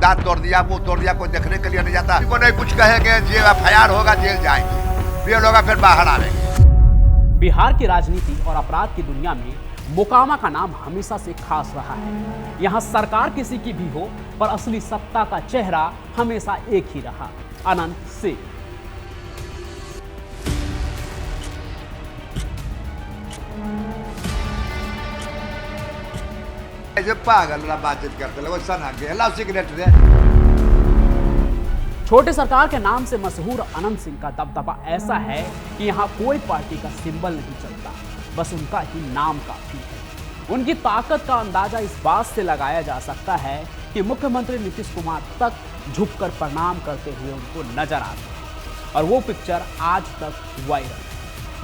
दांत तोड़ दिया, मुंह तोड़ दिया, कोई देखने के लिए नहीं जाता। को नहीं कुछ कहेंगे, जेल एफआईआर होगा, जेल जाएंगे, बेल होगा, फिर बाहर आएंगे। बिहार की राजनीति और अपराध की दुनिया में मोकामा का नाम हमेशा से खास रहा है। यहाँ सरकार किसी की भी हो, पर असली सत्ता का चेहरा हमेशा एक ही रहा, अनंत सिंह। ऐसे पागल बातचीत करते लोग, सन आगे लाओ सिगरेट दे। छोटे सरकार के नाम से मशहूर अनंत सिंह का दबदबा ऐसा है कि यहाँ कोई पार्टी का सिंबल नहीं चलता, बस उनका ही नाम काफी है। उनकी ताकत का अंदाजा इस बात से लगाया जा सकता है कि मुख्यमंत्री नीतीश कुमार तक झुककर प्रणाम करते हुए उनको नजर आते हैं, और वो पिक्चर आज तक वायरल है।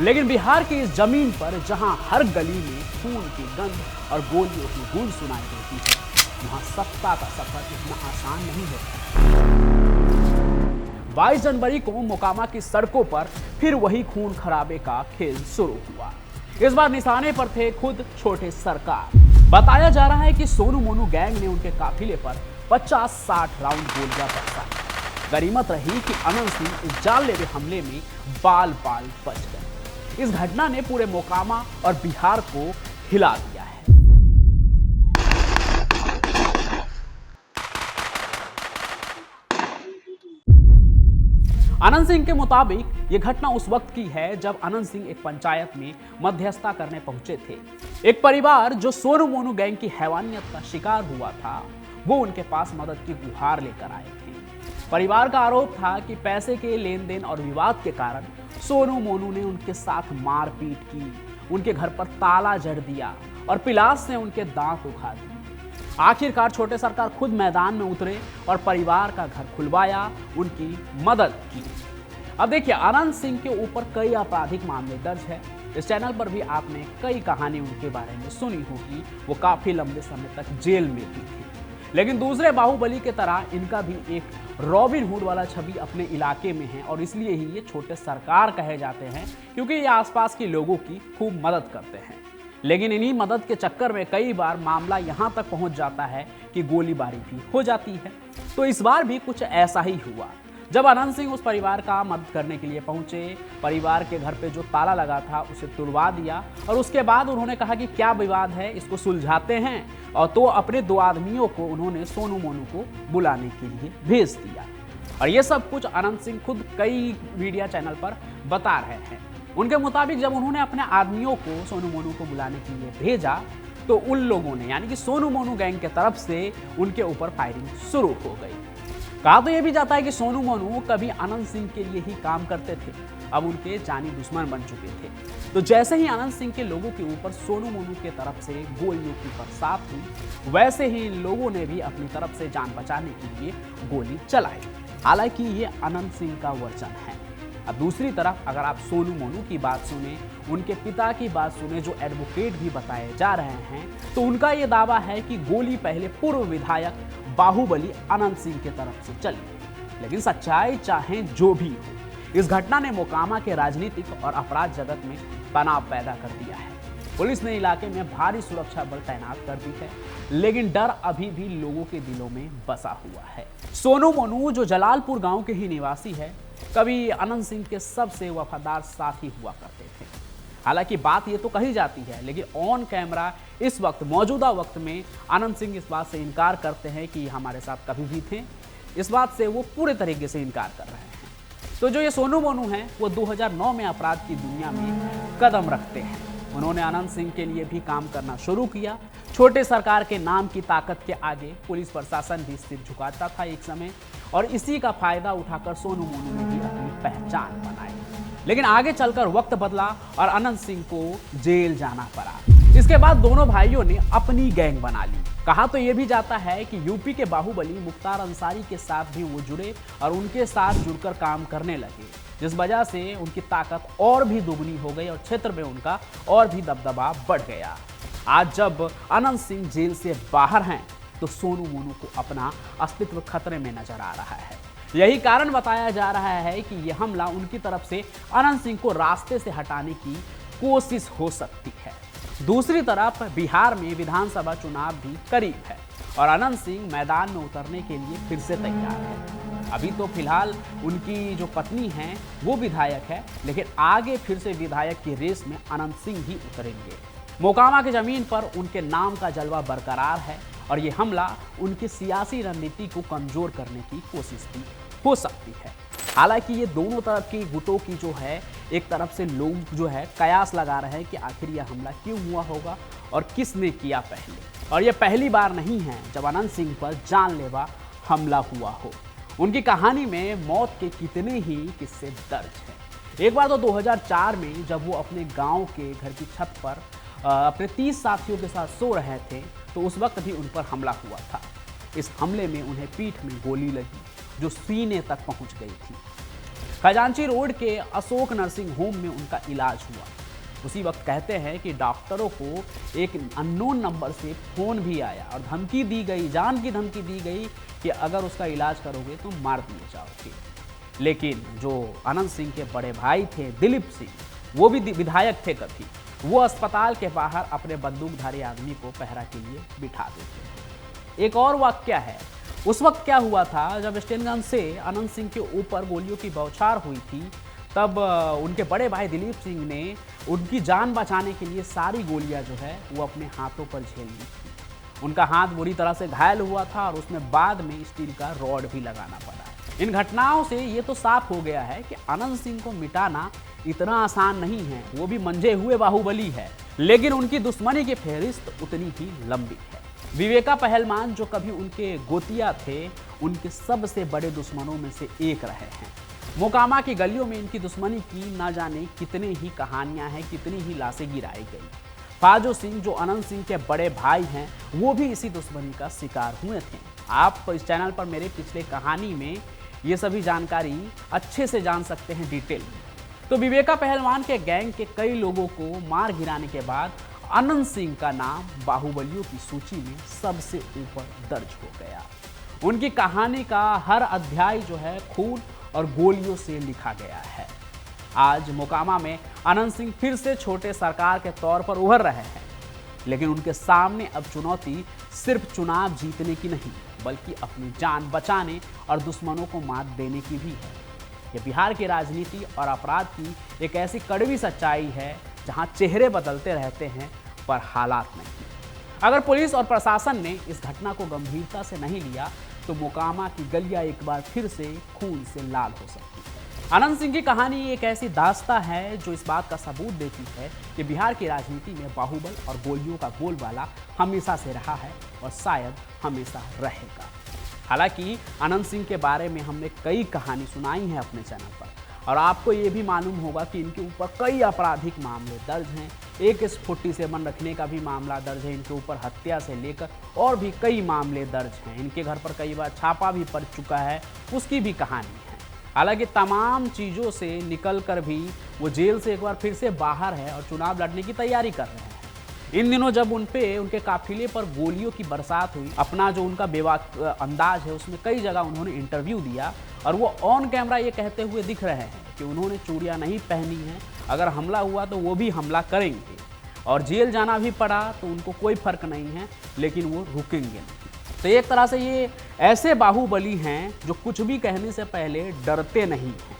लेकिन बिहार की इस जमीन पर जहां हर गली में खून की गंध और गोलियों की गूंज सुनाई देती है, वहां सत्ता का सफर इतना आसान नहीं होता। 22 जनवरी को मोकामा की सड़कों पर फिर वही खून खराबे का खेल शुरू हुआ। इस बार निशाने पर थे खुद छोटे सरकार। बताया जा रहा है कि सोनू मोनू गैंग ने उनके काफिले पर 50-60 राउंड गोलियां बरसाई। गनीमत रही कि अनंत सिंह इस जानलेवा हमले में बाल बाल बच गए। इस घटना ने पूरे मोकामा और बिहार को हिला दिया है। अनंत सिंह के मुताबिक यह घटना उस वक्त की है जब अनंत सिंह एक पंचायत में मध्यस्थता करने पहुंचे थे। एक परिवार जो सोनू मोनू गैंग की हैवानियत का शिकार हुआ था, वो उनके पास मदद की गुहार लेकर आए थे। परिवार का आरोप था कि पैसे के लेन देन और विवाद के कारण सोनू मोनू ने उनके साथ मारपीट की, उनके घर पर ताला जड़ दिया और पिलास से उनके दांत उखाड़ दिए। आखिरकार छोटे सरकार खुद मैदान में उतरे और परिवार का घर खुलवाया, उनकी मदद की। अब देखिए, अनंत सिंह के ऊपर कई आपराधिक मामले दर्ज है। इस चैनल पर भी आपने कई कहानी उनके बारे में सुनी होगी। वो काफी लंबे समय तक जेल में भी थे, लेकिन दूसरे बाहुबली के तरह इनका भी एक रॉबिन हुड वाला छवि अपने इलाके में है, और इसलिए ही ये छोटे सरकार कहे जाते हैं, क्योंकि ये आसपास के लोगों की खूब मदद करते हैं। लेकिन इन्हीं मदद के चक्कर में कई बार मामला यहाँ तक पहुँच जाता है कि गोलीबारी भी हो जाती है। तो इस बार भी कुछ ऐसा ही हुआ। जब अनंत सिंह उस परिवार का मदद करने के लिए पहुंचे, परिवार के घर पे जो ताला लगा था उसे तुड़वा दिया, और उसके बाद उन्होंने कहा कि क्या विवाद है, इसको सुलझाते हैं। और तो अपने 2 आदमियों को उन्होंने सोनू मोनू को बुलाने के लिए भेज दिया। और ये सब कुछ अनंत सिंह खुद कई मीडिया चैनल पर बता रहे हैं। उनके मुताबिक जब उन्होंने अपने आदमियों को सोनू मोनू को बुलाने के लिए भेजा, तो उन लोगों ने यानी कि सोनू मोनू गैंग के तरफ से उनके ऊपर फायरिंग शुरू हो गई। कहा तो यह भी जाता है कि सोनू मोनू कभी अनंत सिंह के लिए ही काम करते थे, अब उनके जानी दुश्मन बन चुके थे। तो जैसे ही अनंत सिंह के लोगों के ऊपर सोनू मोनू के तरफ से गोलियों की बरसात हुई, वैसे ही इन लोगों ने भी अपनी तरफ से जान बचाने के लिए गोली चलाई। हालांकि ये अनंत सिंह का वर्जन है। अब दूसरी तरफ अगर आप सोनू मोनू की बात सुने, उनके पिता की बात सुने, जो एडवोकेट भी बताए जा रहे हैं, तो उनका ये दावा है कि गोली पहले पूर्व विधायक बाहुबली अनंत सिंह की तरफ से चली। लेकिन सच्चाई चाहे जो भी हो, इस घटना ने मोकामा के राजनीतिक और अपराध जगत में तनाव पैदा कर दिया है। पुलिस ने इलाके में भारी सुरक्षा बल तैनात कर दी है, लेकिन डर अभी भी लोगों के दिलों में बसा हुआ है। सोनू मोनू जो जलालपुर गांव के ही निवासी है, कभी अनंत सिंह के सबसे वफादार साथी हुआ करते थे। हालांकि बात ये तो कही जाती है, लेकिन ऑन कैमरा इस वक्त मौजूदा वक्त में अनंत सिंह इस बात से इनकार करते हैं कि हमारे साथ कभी भी थे। इस बात से वो पूरे तरीके से इनकार कर रहे हैं। तो जो ये सोनू मोनू हैं, वो 2009 में अपराध की दुनिया में कदम रखते हैं। उन्होंने अनंत सिंह के लिए भी काम करना शुरू किया। छोटे सरकार के नाम की ताकत के आगे पुलिस प्रशासन भी सिर झुकाता था एक समय, और इसी का फायदा उठाकर सोनू मोनू ने भी अपनी पहचान बनाई। लेकिन आगे चलकर वक्त बदला और अनंत सिंह को जेल जाना पड़ा। इसके बाद दोनों भाइयों ने अपनी गैंग बना ली। कहा तो यह भी जाता है कि यूपी के बाहुबली मुख्तार अंसारी के साथ भी वो जुड़े और उनके साथ जुड़कर काम करने लगे, जिस वजह से उनकी ताकत और भी दुगनी हो गई और क्षेत्र में उनका और भी दबदबा बढ़ गया। आज जब अनंत सिंह जेल से बाहर हैं, तो सोनू मोनू को अपना अस्तित्व खतरे में नजर आ रहा है। यही कारण बताया जा रहा है कि यह हमला उनकी तरफ से अनंत सिंह को रास्ते से हटाने की कोशिश हो सकती है। दूसरी तरफ बिहार में विधानसभा चुनाव भी करीब है और अनंत सिंह मैदान में उतरने के लिए फिर से तैयार है। अभी तो फिलहाल उनकी जो पत्नी हैं वो विधायक है, लेकिन आगे फिर से विधायक की रेस में अनंत सिंह ही उतरेंगे। मोकामा की जमीन पर उनके नाम का जलवा बरकरार है और ये हमला उनकी सियासी रणनीति को कमजोर करने की कोशिश भी हो सकती है। हालांकि ये दोनों तरफ की गुटों की जो है, एक तरफ से लोग जो है कयास लगा रहे हैं कि आखिर यह हमला क्यों हुआ होगा और किसने किया पहले। और यह पहली बार नहीं है जब अनंत सिंह पर जानलेवा हमला हुआ हो। उनकी कहानी में मौत के कितने ही किस्से दर्ज हैं। एक बार तो 2004 में जब वो अपने गांव के घर की छत पर अपने 30 साथियों के साथ सो रहे थे तो उस वक्त भी उन पर हमला हुआ था। इस हमले में उन्हें पीठ में गोली लगी जो सीने तक पहुंच गई थी। खजांची रोड के अशोक नर्सिंग होम में उनका इलाज हुआ। उसी वक्त कहते हैं कि डॉक्टरों को एक अननोन नंबर से फोन भी आया और धमकी दी गई, जान की धमकी दी गई कि अगर उसका इलाज करोगे तो मार दिए जाओगे। लेकिन जो अनंत सिंह के बड़े भाई थे दिलीप सिंह, वो भी विधायक थे कभी, वो अस्पताल के बाहर अपने बंदूकधारी आदमी को पहरा के लिए बिठा देते। एक और वाक्य है, उस वक्त क्या हुआ था जब स्टेनगन से अनंत सिंह के ऊपर गोलियों की बौछार हुई थी, तब उनके बड़े भाई दिलीप सिंह ने उनकी जान बचाने के लिए सारी गोलियां जो है वो अपने हाथों पर झेल ली थी। उनका हाथ बुरी तरह से घायल हुआ था और उसमें बाद में स्टील का रॉड भी लगाना पड़ा। इन घटनाओं से ये तो साफ हो गया है कि अनंत सिंह को मिटाना इतना आसान नहीं है। वो भी मंझे हुए बाहुबली है, लेकिन उनकी दुश्मनी की फहरिस्त उतनी ही लंबी है। विवेका पहलवान जो कभी उनके गोतिया थे, उनके सबसे बड़े दुश्मनों में से एक रहे हैं। मोकामा की गलियों में इनकी दुश्मनी की ना जाने कितने ही कहानियां हैं, कितनी ही लाशें गिराई गई। फाजो सिंह जो अनंत सिंह के बड़े भाई हैं, वो भी इसी दुश्मनी का शिकार हुए थे। आप इस चैनल पर मेरे पिछले कहानी में ये सभी जानकारी अच्छे से जान सकते हैं डिटेल में। तो विवेका पहलवान के गैंग के कई लोगों को मार गिराने के बाद अनंत सिंह का नाम बाहुबलियों की सूची में सबसे ऊपर दर्ज हो गया। उनकी कहानी का हर अध्याय जो है खून और गोलियों से लिखा गया है। आज मोकामा में अनंत सिंह फिर से छोटे सरकार के तौर पर उभर रहे हैं, लेकिन उनके सामने अब चुनौती सिर्फ चुनाव जीतने की नहीं, बल्कि अपनी जान बचाने और दुश्मनों को मात देने की भी है। यह बिहार की राजनीति और अपराध की एक ऐसी कड़वी सच्चाई है जहां चेहरे बदलते रहते हैं पर हालात नहीं। अगर पुलिस और प्रशासन ने इस घटना को गंभीरता से नहीं लिया तो मोकामा की गलियां एक बार फिर से खून से लाल हो सकती है। अनंत सिंह की कहानी एक ऐसी दास्तां है जो इस बात का सबूत देती है कि बिहार की राजनीति में बाहुबल और गोलियों का बोलबाला हमेशा से रहा है और शायद हमेशा रहेगा। हालांकि अनंत सिंह के बारे में हमने कई कहानी सुनाई है अपने चैनल पर, और आपको ये भी मालूम होगा कि इनके ऊपर कई आपराधिक मामले दर्ज हैं। AK-47 रखने का भी मामला दर्ज है इनके ऊपर, हत्या से लेकर और भी कई मामले दर्ज हैं। इनके घर पर कई बार छापा भी पड़ चुका है, उसकी भी कहानी है। हालांकि तमाम चीज़ों से निकल कर भी वो जेल से एक बार फिर से बाहर है और चुनाव लड़ने की तैयारी कर रहे हैं। इन दिनों जब उनके काफिले पर गोलियों की बरसात हुई, अपना जो उनका बेबाक अंदाज है उसमें कई जगह उन्होंने इंटरव्यू दिया और वो ऑन कैमरा ये कहते हुए दिख रहे हैं कि उन्होंने चूड़ियाँ नहीं पहनी हैं, अगर हमला हुआ तो वो भी हमला करेंगे और जेल जाना भी पड़ा तो उनको कोई फर्क नहीं है, लेकिन वो रुकेंगे नहीं। तो एक तरह से ये ऐसे बाहुबली हैं जो कुछ भी कहने से पहले डरते नहीं हैं।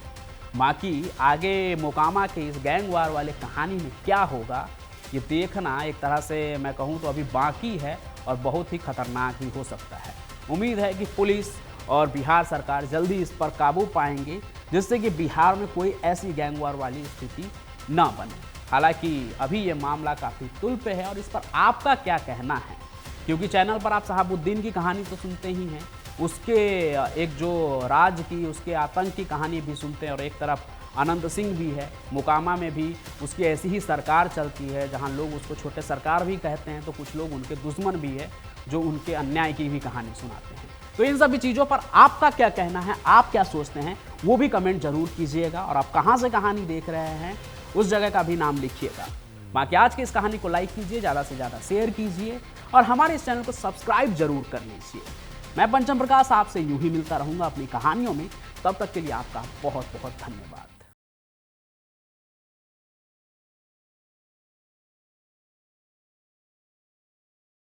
बाकी आगे मोकामा के इस गैंग वार वाले कहानी में क्या होगा ये देखना एक तरह से मैं कहूँ तो अभी बाकी है और बहुत ही खतरनाक भी हो सकता है। उम्मीद है कि पुलिस और बिहार सरकार जल्दी इस पर काबू पाएंगे, जिससे कि बिहार में कोई ऐसी गैंग वार वाली स्थिति ना बने। हालांकि अभी ये मामला काफ़ी तुल पे है और इस पर आपका क्या कहना है, क्योंकि चैनल पर आप शहाबुद्दीन की कहानी तो सुनते ही हैं, उसके एक जो राज की उसके आतंक की कहानी भी सुनते हैं, और एक तरफ अनंत सिंह भी है। मोकामा में भी उसकी ऐसी ही सरकार चलती है जहां लोग उसको छोटे सरकार भी कहते हैं, तो कुछ लोग उनके दुश्मन भी है जो उनके अन्याय की भी कहानी सुनाते हैं। तो इन सभी चीज़ों पर आपका क्या कहना है, आप क्या सोचते हैं, वो भी कमेंट जरूर कीजिएगा, और आप कहां से कहानी देख रहे हैं उस जगह का भी नाम लिखिएगा। बाकी आज की इस कहानी को लाइक कीजिए, ज़्यादा से ज़्यादा शेयर कीजिए और हमारे इस चैनल को सब्सक्राइब जरूर कर लीजिए। मैं पंचम प्रकाश आपसे यूं ही मिलता रहूंगा अपनी कहानियों में। तब तक के लिए आपका बहुत बहुत धन्यवाद।